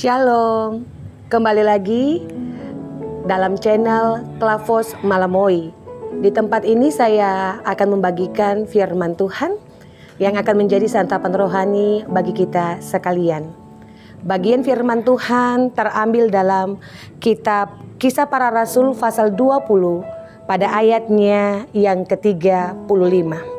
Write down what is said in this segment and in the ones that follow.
Shalom, kembali lagi dalam channel Klavos Malamoi. Di tempat ini saya akan membagikan firman Tuhan yang akan menjadi santapan rohani bagi kita sekalian. Bagian firman Tuhan terambil dalam kitab Kisah Para Rasul pasal 20 pada ayatnya yang ke-35.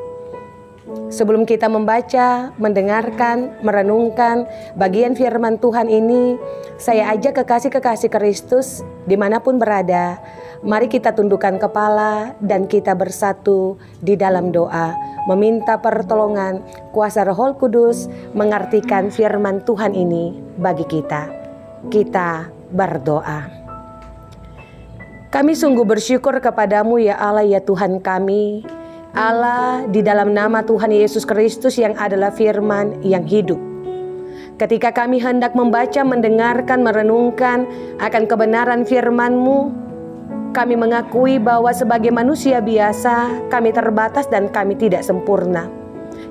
Sebelum kita membaca, mendengarkan, merenungkan bagian firman Tuhan ini, saya ajak kekasih-kekasih Kristus dimanapun berada, mari kita tundukkan kepala dan kita bersatu di dalam doa, meminta pertolongan kuasa Roh Kudus mengartikan firman Tuhan ini bagi kita. Kita berdoa. Kami sungguh bersyukur kepadamu ya Allah ya Tuhan kami, Allah, di dalam nama Tuhan Yesus Kristus yang adalah firman yang hidup. Ketika kami hendak membaca, mendengarkan, merenungkan akan kebenaran firman-Mu, kami mengakui bahwa sebagai manusia biasa, kami terbatas dan kami tidak sempurna.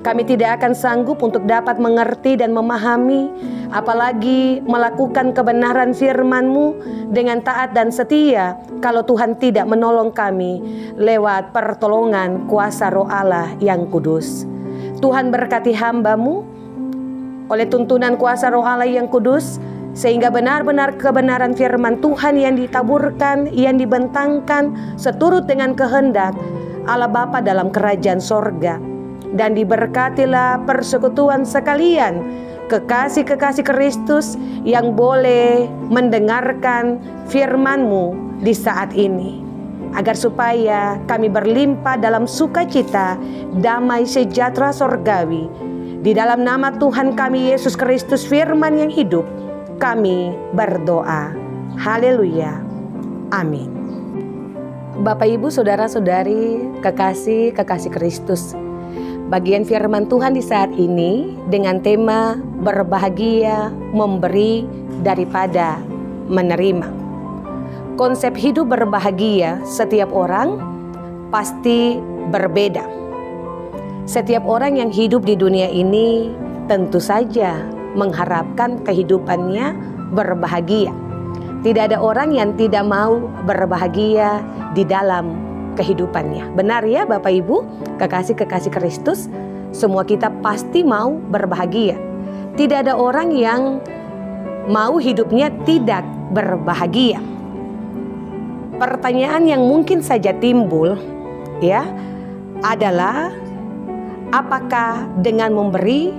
Kami tidak akan sanggup untuk dapat mengerti dan memahami, apalagi melakukan kebenaran firman-Mu dengan taat dan setia, kalau Tuhan tidak menolong kami lewat pertolongan kuasa Roh Allah yang kudus. Tuhan berkati hamba-Mu oleh tuntunan kuasa Roh Allah yang kudus, sehingga benar-benar kebenaran firman Tuhan yang ditaburkan, yang dibentangkan seturut dengan kehendak Allah Bapa dalam kerajaan sorga. Dan diberkatilah persekutuan sekalian kekasih-kekasih Kristus yang boleh mendengarkan firman-Mu di saat ini, agar supaya kami berlimpah dalam sukacita, damai sejahtera sorgawi. Di dalam nama Tuhan kami Yesus Kristus firman yang hidup, kami berdoa. Haleluya. Amin. Bapak, Ibu, Saudara-saudari, kekasih-kekasih Kristus, bagian firman Tuhan di saat ini dengan tema berbahagia memberi daripada menerima. Konsep hidup berbahagia setiap orang pasti berbeda. Setiap orang yang hidup di dunia ini tentu saja mengharapkan kehidupannya berbahagia. Tidak ada orang yang tidak mau berbahagia di dalam kehidupannya. Benar ya Bapak Ibu, kekasih-kekasih Kristus, semua kita pasti mau berbahagia. Tidak ada orang yang mau hidupnya tidak berbahagia. Pertanyaan yang mungkin saja timbul ya adalah, apakah dengan memberi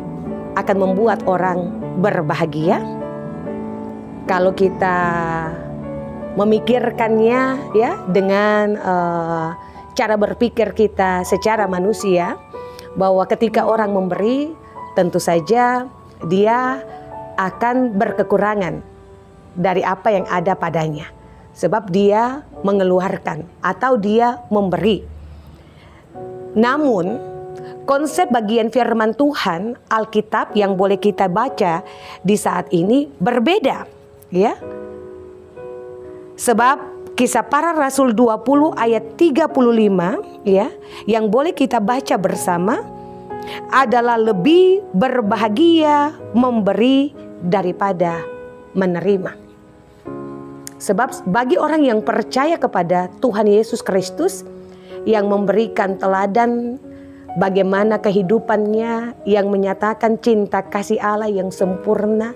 akan membuat orang berbahagia? Kalau kita memikirkannya ya dengan cara berpikir kita secara manusia, bahwa ketika orang memberi tentu saja dia akan berkekurangan dari apa yang ada padanya, sebab dia mengeluarkan atau dia memberi. Namun konsep bagian firman Tuhan Alkitab yang boleh kita baca di saat ini berbeda ya. Sebab Kisah Para Rasul 20 ayat 35 ya, yang boleh kita baca bersama adalah lebih berbahagia memberi daripada menerima. Sebab bagi orang yang percaya kepada Tuhan Yesus Kristus, yang memberikan teladan bagaimana kehidupannya, yang menyatakan cinta kasih Allah yang sempurna,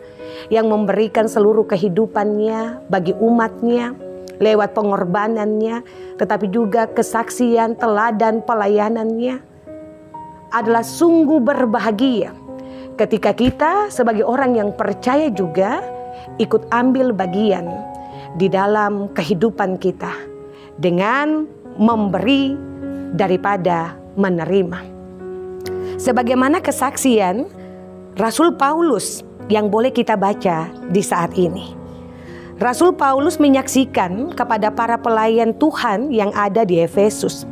yang memberikan seluruh kehidupannya bagi umatnya lewat pengorbanannya, tetapi juga kesaksian, teladan pelayanannya, adalah sungguh berbahagia ketika kita sebagai orang yang percaya juga ikut ambil bagian di dalam kehidupan kita dengan memberi daripada menerima. Sebagaimana kesaksian Rasul Paulus yang boleh kita baca di saat ini. Rasul Paulus menyaksikan kepada para pelayan Tuhan yang ada di Efesus,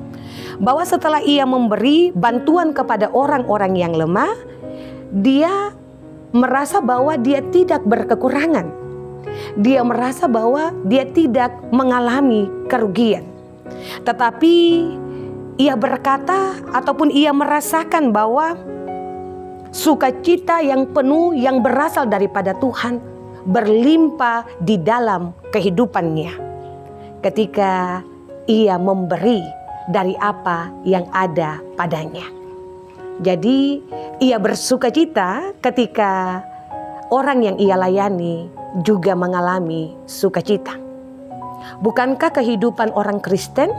bahwa setelah ia memberi bantuan kepada orang-orang yang lemah, dia merasa bahwa dia tidak berkekurangan. Dia merasa bahwa dia tidak mengalami kerugian. Tetapi ia berkata ataupun ia merasakan bahwa sukacita yang penuh yang berasal daripada Tuhan berlimpah di dalam kehidupannya ketika ia memberi dari apa yang ada padanya. Jadi ia bersukacita ketika orang yang ia layani juga mengalami sukacita. Bukankah kehidupan orang Kristen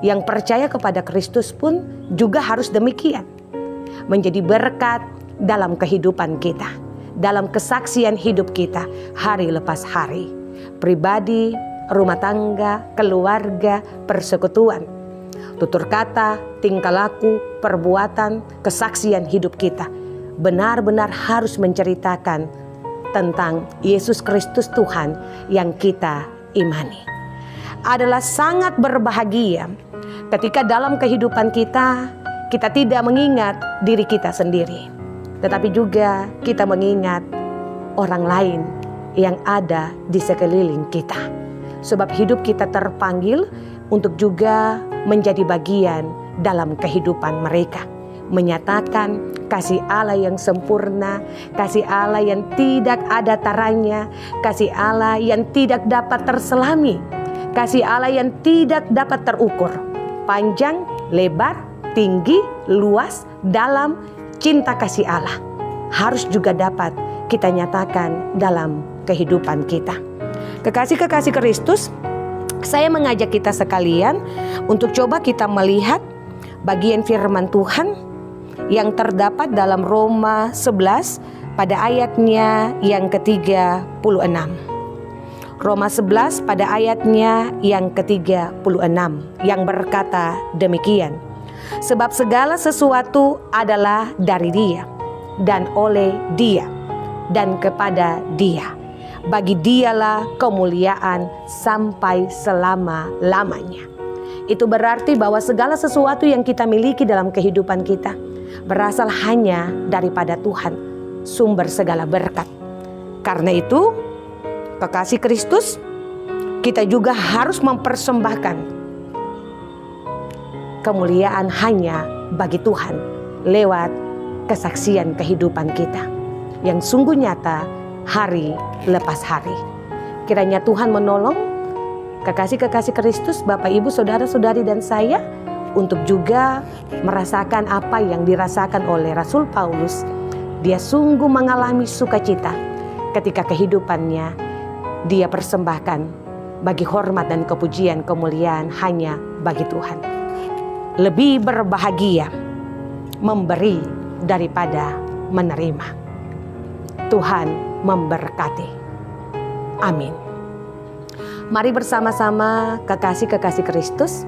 yang percaya kepada Kristus pun juga harus demikian? Menjadi berkat dalam kehidupan kita, dalam kesaksian hidup kita hari lepas hari. Pribadi, rumah tangga, keluarga, persekutuan, tutur kata, tingkah laku, perbuatan, kesaksian hidup kita benar-benar harus menceritakan tentang Yesus Kristus Tuhan yang kita imani. Adalah sangat berbahagia ketika dalam kehidupan kita tidak mengingat diri kita sendiri, tetapi juga kita mengingat orang lain yang ada di sekeliling kita. Sebab hidup kita terpanggil untuk juga menjadi bagian dalam kehidupan mereka, menyatakan kasih Allah yang sempurna, kasih Allah yang tidak ada taranya, kasih Allah yang tidak dapat terselami, kasih Allah yang tidak dapat terukur, panjang, lebar, tinggi, luas, dalam cinta kasih Allah harus juga dapat kita nyatakan dalam kehidupan kita. Kekasih-kekasih Kristus, saya mengajak kita sekalian untuk coba kita melihat bagian firman Tuhan yang terdapat dalam Roma 11 pada ayatnya yang ke-36. Roma 11 pada ayatnya yang ke-36 yang berkata demikian. Sebab segala sesuatu adalah dari Dia dan oleh Dia dan kepada Dia. Bagi Dialah kemuliaan sampai selama-lamanya. Itu berarti bahwa segala sesuatu yang kita miliki dalam kehidupan kita berasal hanya daripada Tuhan, sumber segala berkat. Karena itu, kekasih Kristus, kita juga harus mempersembahkan kemuliaan hanya bagi Tuhan lewat kesaksian kehidupan kita yang sungguh nyata hari lepas hari. Kiranya Tuhan menolong kekasih-kekasih Kristus, Bapak, Ibu, Saudara-saudari dan saya untuk juga merasakan apa yang dirasakan oleh Rasul Paulus. Dia sungguh mengalami sukacita ketika kehidupannya dia persembahkan bagi hormat dan kepujian kemuliaan hanya bagi Tuhan. Lebih berbahagia memberi daripada menerima. Tuhan memberkati. Amin. Mari bersama-sama kekasih-kekasih Kristus,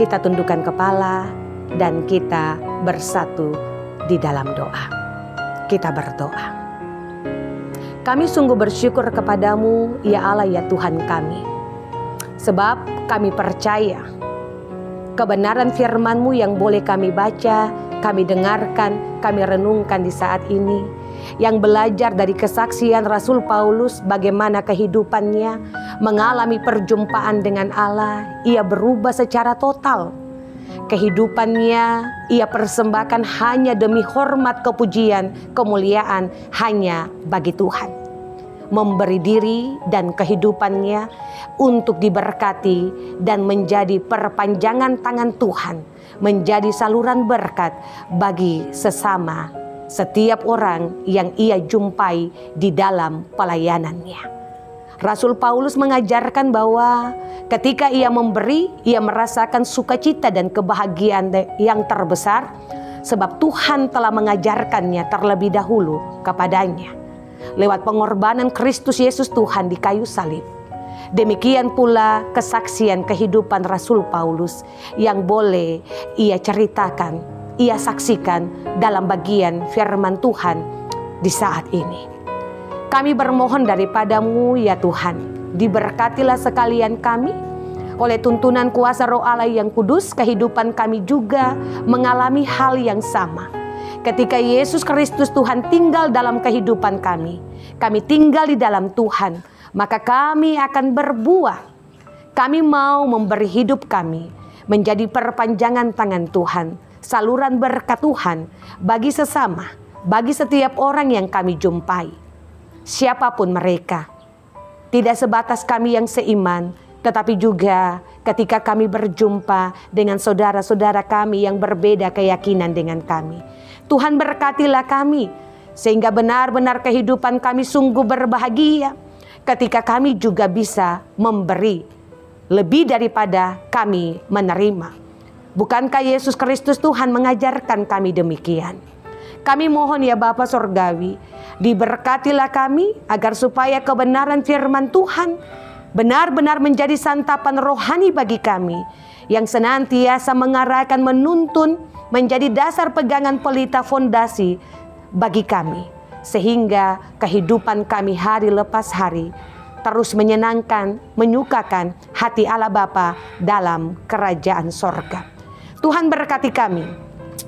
kita tundukkan kepala dan kita bersatu di dalam doa. Kita berdoa. Kami sungguh bersyukur kepadamu, ya Allah, ya Tuhan kami. Sebab kami percaya kebenaran firman-Mu yang boleh kami baca, kami dengarkan, kami renungkan di saat ini. Yang belajar dari kesaksian Rasul Paulus bagaimana kehidupannya mengalami perjumpaan dengan Allah, ia berubah secara total. Kehidupannya ia persembahkan hanya demi hormat, kepujian, kemuliaan hanya bagi Tuhan. Memberi diri dan kehidupannya untuk diberkati dan menjadi perpanjangan tangan Tuhan, menjadi saluran berkat bagi sesama setiap orang yang ia jumpai di dalam pelayanannya. Rasul Paulus mengajarkan bahwa ketika ia memberi, ia merasakan sukacita dan kebahagiaan yang terbesar, sebab Tuhan telah mengajarkannya terlebih dahulu kepadanya lewat pengorbanan Kristus Yesus Tuhan di kayu salib. Demikian pula kesaksian kehidupan Rasul Paulus yang boleh ia ceritakan, ia saksikan dalam bagian firman Tuhan di saat ini. Kami bermohon daripadamu, ya Tuhan, diberkatilah sekalian kami oleh tuntunan kuasa Roh Allah yang kudus. Kehidupan kami juga mengalami hal yang sama. Ketika Yesus Kristus Tuhan tinggal dalam kehidupan kami tinggal di dalam Tuhan, maka kami akan berbuah. Kami mau memberi hidup kami menjadi perpanjangan tangan Tuhan, saluran berkat Tuhan bagi sesama, bagi setiap orang yang kami jumpai. siapapun mereka. Tidak sebatas kami yang seiman, tetapi juga ketika kami berjumpa dengan saudara-saudara kami yang berbeda keyakinan dengan kami. Tuhan berkatilah kami, sehingga benar-benar kehidupan kami sungguh berbahagia ketika kami juga bisa memberi lebih daripada kami menerima. Bukankah Yesus Kristus Tuhan mengajarkan kami demikian? Kami mohon ya Bapa Sorgawi, diberkatilah kami agar supaya kebenaran firman Tuhan benar-benar menjadi santapan rohani bagi kami, yang senantiasa mengarahkan, menuntun, menjadi dasar pegangan pelita fondasi bagi kami, sehingga kehidupan kami hari lepas hari terus menyenangkan, menyukakan hati Allah Bapa dalam kerajaan sorga. Tuhan berkati kami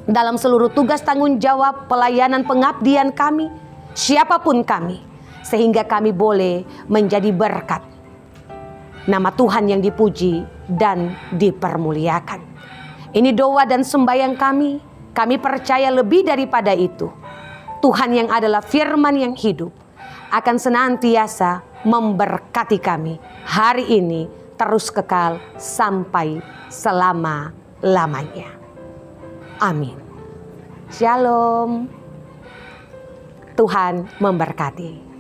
dalam seluruh tugas tanggung jawab pelayanan pengabdian kami, siapapun kami, sehingga kami boleh menjadi berkat. Nama Tuhan yang dipuji dan dipermuliakan. Ini doa dan sembahyang kami percaya lebih daripada itu. Tuhan yang adalah firman yang hidup akan senantiasa memberkati kami hari ini terus kekal sampai selama-lamanya. Amin. Shalom. Tuhan memberkati.